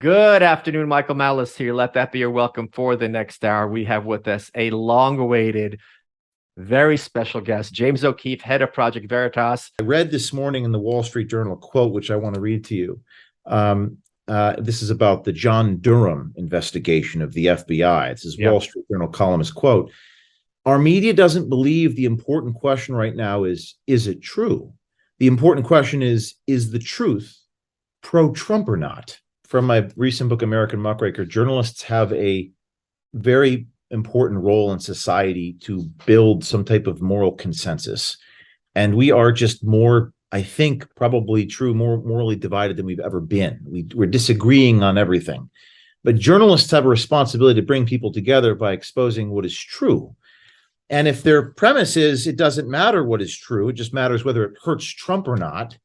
Good afternoon, Michael Malice here. Let that be your welcome for the next hour. We have with us a long-awaited, very special guest, James O'Keefe, head of Project Veritas. I read this morning in the Wall Street Journal a quote, which I want to read to you. This is about the John Durham investigation of the FBI. This is Wall Street Journal columnist quote. Our media doesn't believe the important question right now is it true? The important question is the truth pro-Trump or not? From my recent book, American Muckraker, journalists have a very important role in society to build some type of moral consensus. And we are just more, I think, probably true, more morally divided than we've ever been. We're disagreeing on everything. But journalists have a responsibility to bring people together by exposing what is true. And if their premise is it doesn't matter what is true, it just matters whether it hurts Trump or not,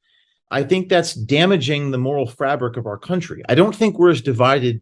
I think that's damaging the moral fabric of our country. I don't think we're as divided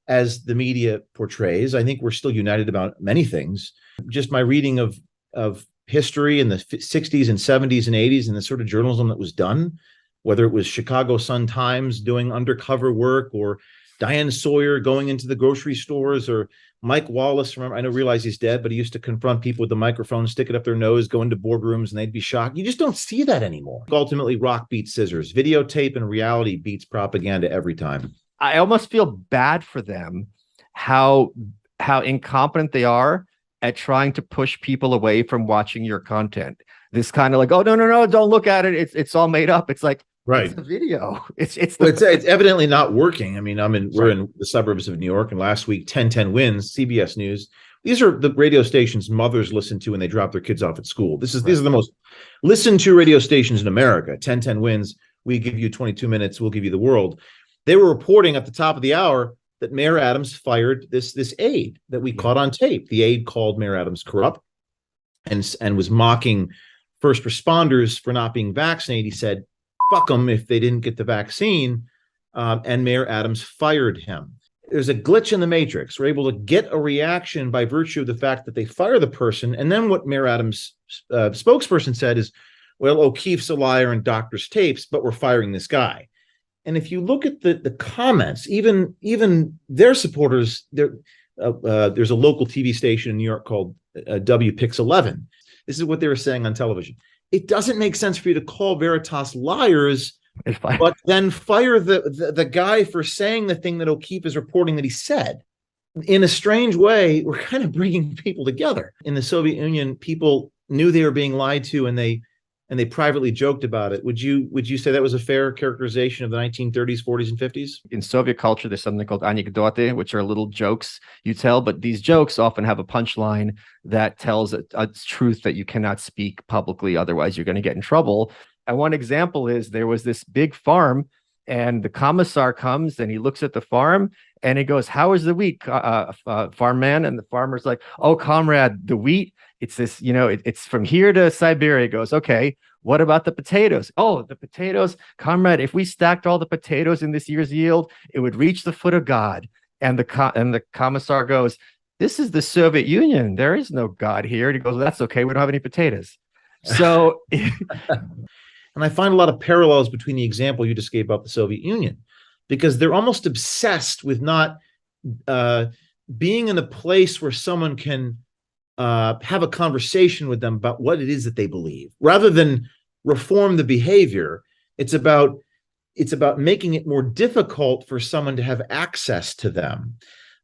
as the media portrays. I think we're still united about many things. Just my reading of history in the 60s and 70s and 80s and the sort of journalism that was done, whether it was Chicago Sun-Times doing undercover work or Diane Sawyer going into the grocery stores or Mike Wallace, remember, I don't realize he's dead, but he used to confront people with the microphone, stick it up their nose, go into boardrooms, and they'd be shocked. You just don't see that anymore. Ultimately, rock beats scissors. Videotape and reality beats propaganda every time. I almost feel bad for them, how incompetent they are at trying to push people away from watching your content. This kind of like, oh, no, don't look at it. It's all made up. It's like, right. It's a video. It's evidently not working. I mean, we're in the suburbs of New York, and last week, 1010 Wins, CBS News. These are the radio stations mothers listen to when they drop their kids off at school. These are the most listened to radio stations in America. 1010 Wins. We give you 22 minutes. We'll give you the world. They were reporting at the top of the hour that Mayor Adams fired this aide that we caught on tape. The aide called Mayor Adams corrupt and was mocking first responders for not being vaccinated. He said, fuck them if they didn't get the vaccine, and Mayor Adams fired him. There's a glitch in the matrix. We're able to get a reaction by virtue of the fact that they fire the person, and then what Mayor Adams' spokesperson said is, well, O'Keefe's a liar and doctors tapes, but we're firing this guy. And if you look at the comments, even their supporters, there's a local TV station in New York called WPix 11. This is what they were saying on television. It doesn't make sense for you to call Veritas liars, but then fire the guy for saying the thing that O'Keefe is reporting that he said. In a strange way, we're kind of bringing people together. In the Soviet Union, people knew they were being lied to, and they privately joked about it. Would you say that was a fair characterization of the 1930s, 40s, and 50s? In Soviet culture, there's something called anekdote, which are little jokes you tell, but these jokes often have a punchline that tells a truth that you cannot speak publicly, otherwise you're going to get in trouble. And one example is there was this big farm, and the commissar comes and he looks at the farm and he goes, "How is the wheat, farm man?" And the farmer's like, "Oh, comrade, the wheat, it's this, it's from here to Siberia." He goes, "Okay, what about the potatoes?" "Oh, the potatoes, comrade, if we stacked all the potatoes in this year's yield, it would reach the foot of God." And the commissar goes, "This is the Soviet Union. There is no God here." And he goes, "Well, that's okay. We don't have any potatoes." So, and I find a lot of parallels between the example you just gave about the Soviet Union, because they're almost obsessed with not being in a place where someone can have a conversation with them about what it is that they believe, rather than reform the behavior. It's about making it more difficult for someone to have access to them.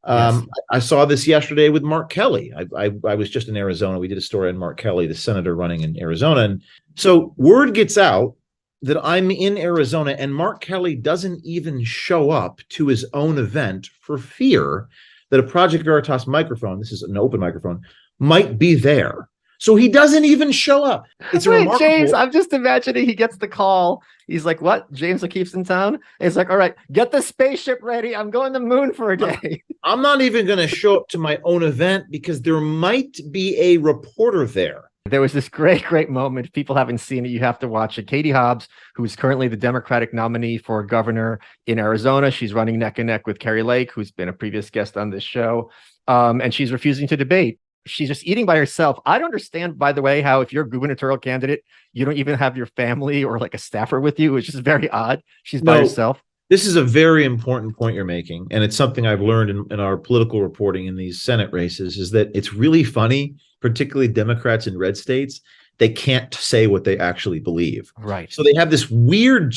Yes. I saw this yesterday with Mark Kelly. I was just in Arizona. We did a story on Mark Kelly, the senator running in Arizona. And so word gets out that I'm in Arizona, and Mark Kelly doesn't even show up to his own event for fear that a Project Veritas microphone, this is an open microphone, might be there. So he doesn't even show up. It's remarkable. James, I'm just imagining he gets the call. He's like, "What? James O'Keefe's in town?" And he's like, "All right, get the spaceship ready. I'm going to the moon for a day." I'm not even going to show up to my own event because there might be a reporter there. There was this great moment. If people haven't seen it, you have to watch it. Katie Hobbs, who's currently the Democratic nominee for governor in Arizona. She's running neck and neck with Carrie Lake, who's been a previous guest on this show. And she's refusing to debate. She's just eating by herself. I don't understand, by the way, how if you're a gubernatorial candidate, you don't even have your family or like a staffer with you. It's just very odd. She's by herself. This is a very important point you're making, and it's something I've learned in our political reporting in these Senate races, is that it's really funny, particularly Democrats in red states, they can't say what they actually believe. Right. So they have this weird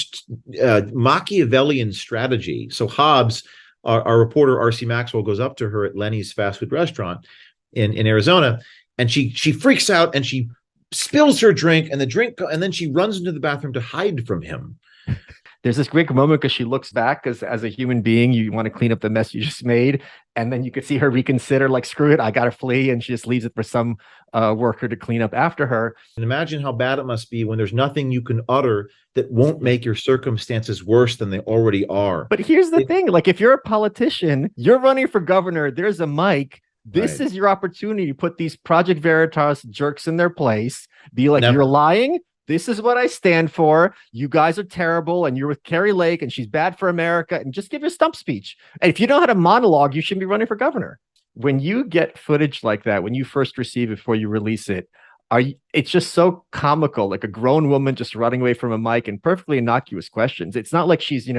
Machiavellian strategy. So Hobbs, our reporter, R.C. Maxwell, goes up to her at Lenny's fast food restaurant in Arizona, and she freaks out and she spills her drink, and then she runs into the bathroom to hide from him. There's this great moment because she looks back, because as a human being, you want to clean up the mess you just made. And then you could see her reconsider, like, screw it, I got to flee. And she just leaves it for some worker to clean up after her. And imagine how bad it must be when there's nothing you can utter that won't make your circumstances worse than they already are. But here's the thing, like, if you're a politician, you're running for governor, there's a mic. This is your opportunity to put these Project Veritas jerks in their place. Be like, you're lying. This is what I stand for. You guys are terrible, and you're with Carrie Lake, and she's bad for America, and just give your stump speech. And if you know how to monologue, you shouldn't be running for governor. When you get footage like that, when you first receive it before you release it, it's just so comical, like a grown woman just running away from a mic and perfectly innocuous questions. It's not like she's,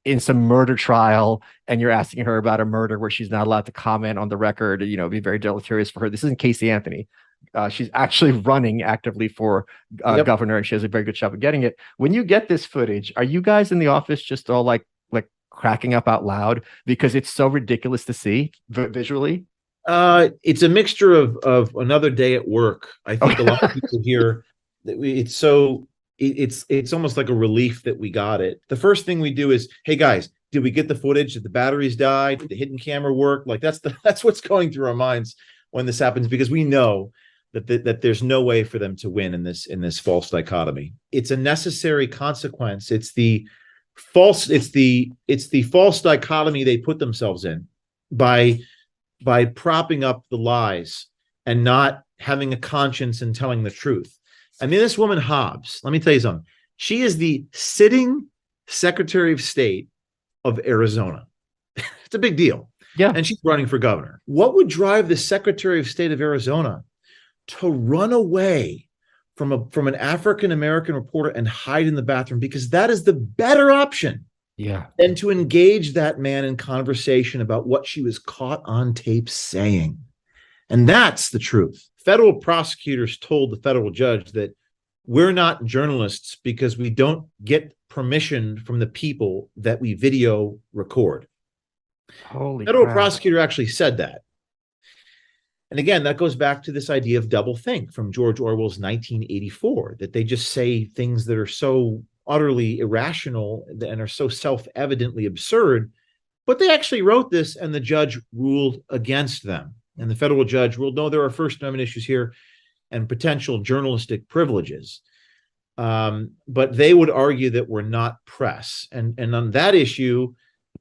in some murder trial and you're asking her about a murder where she's not allowed to comment on the record, be very deleterious for her. This isn't Casey Anthony. She's actually running actively for governor, and she has a very good shot of getting it. When you get this footage, are you guys in the office just all like cracking up out loud because it's so ridiculous to see visually? It's a mixture of another day at work. I think a lot of people here, it's almost like a relief that we got it. The first thing we do is, hey guys, did we get the footage? Did the batteries die? Did the hidden camera work? Like that's what's going through our minds when this happens, because we know that there's no way for them to win in this false dichotomy. It's a necessary consequence. It's the false dichotomy they put themselves in by propping up the lies and not having a conscience and telling the truth. I mean, this woman Hobbs, let me tell you something. She is the sitting Secretary of State of Arizona. It's a big deal. Yeah. And she's running for governor. What would drive the Secretary of State of Arizona to run away from an African-American reporter and hide in the bathroom? Because that is the better option than to engage that man in conversation about what she was caught on tape saying. And that's the truth. Federal prosecutors told the federal judge that we're not journalists because we don't get permission from the people that we video record. Federal prosecutor actually said that. And again, that goes back to this idea of doublethink from George Orwell's 1984, that they just say things that are so utterly irrational and are so self-evidently absurd, but they actually wrote this and the judge ruled against them. And the federal judge ruled, no, there are First Amendment issues here and potential journalistic privileges. But they would argue that we're not press. And on that issue,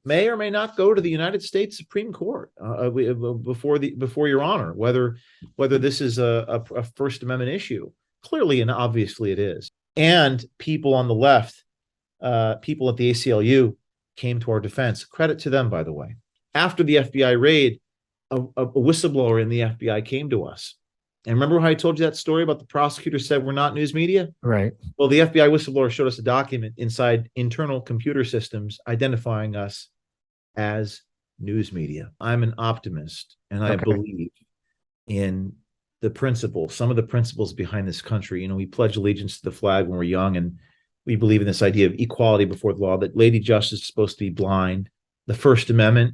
may or may not go to the United States Supreme Court before Your Honor, whether this is a First Amendment issue. Clearly and obviously it is. And people on the left, people at the ACLU came to our defense. Credit to them, by the way. After the FBI raid, a whistleblower in the FBI came to us. And remember how I told you that story about the prosecutor said we're not news media? Right. Well, the FBI whistleblower showed us a document inside internal computer systems identifying us as news media. I'm an optimist, and I believe in the principles, some of the principles behind this country. We pledge allegiance to the flag when we're young, and we believe in this idea of equality before the law, that Lady Justice is supposed to be blind. The First Amendment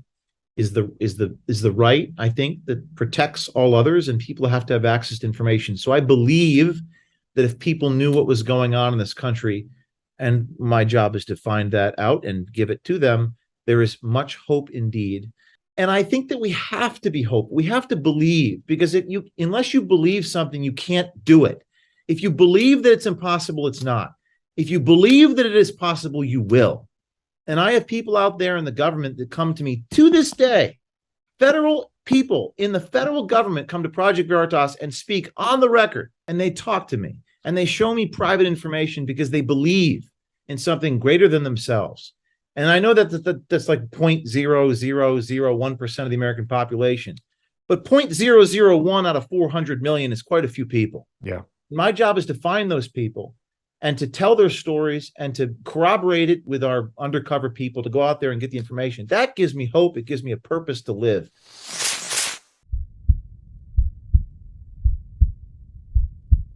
is the right, I think, that protects all others, and people have to have access to information. So I believe that if people knew what was going on in this country, and my job is to find that out and give it to them, there is much hope indeed. And I think that we have to be hopeful. We have to believe, because unless you believe something, you can't do it. If you believe that it's impossible, it's not. If you believe that it is possible, you will. And I have people out there in the government that come to me to this day. Federal people in the federal government come to Project Veritas and speak on the record, and they talk to me and they show me private information because they believe in something greater than themselves. And I know that's like 0.0001% of the American population, but 0.001 out of 400 million is quite a few people. Yeah. My job is to find those people and to tell their stories and to corroborate it with our undercover people to go out there and get the information. That gives me hope. It gives me a purpose to live.